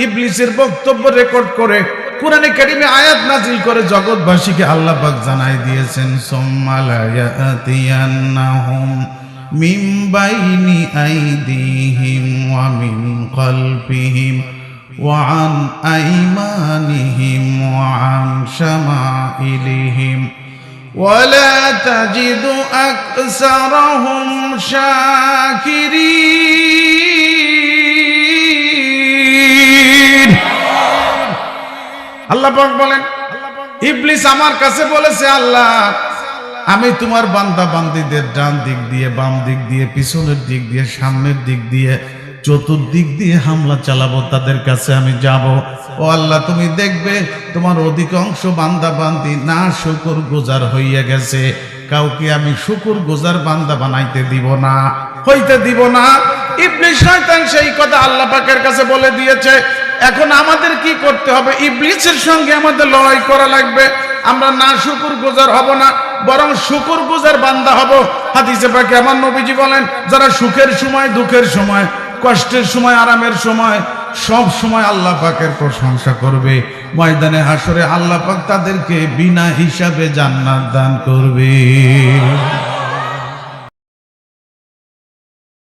ইবলিসের বক্তব্য রেকর্ড করে কুরআনে কারীমে আয়াত নাযিল করে জগৎবাসীকে আল্লাহ পাক জানাই দিয়েছেন, সুম্মা লা ইয়াতিয়ান্নাহুম মিন বাইনি আইদিহিম ওয়া মিন খালফিহিম ওয়া আন আইমানিহিম ওয়া আন শামাইলিহিম ওয়া লা তাজিদু আকসারাহুম শাকিরিন। আল্লাহ পাক বলেন, ইবলিস আমার কাছে বলেছে, আল্লাহ আমি তোমার বান্দা বান্দীদের ডান দিক দিয়ে, বাম দিক দিয়ে, পিছনের দিক দিয়ে, সামনের দিক দিয়ে, চতুর্দিক দিয়ে হামলা চালাবো, তাদের কাছে আমি যাব। ও আল্লাহ, তুমি দেখবে তোমার অধিকাংশ বান্দা বান্দি না শুকর গুজার হইয়া গেছে, কাউকে আমি শুকর গুজার বান্দা বানাইতে দিব না, হইতে দিব না। ইবলিস শয়তান সেই কথা আল্লাহ পাকের কাছে বলে দিয়েছে। এখন আমাদের কি করতে হবে? ইবলিসের সঙ্গে আমাদের লড়াই করা লাগবে। আমরা না শুকর গুজার হব না, বরং শুকর গুজার বান্দা হব। হাদিসে পাকে আমার নবীজি বলেন, যারা সুখের সময়, দুঃখের সময়, কষ্টের সময়, আরামের সময়, সব সময় আল্লাহ পাকের প্রশংসা করবে, ময়দানে হাসরে আল্লাহ পাক তাদেরকে বিনা হিসাবে জান্নাত দান করবে।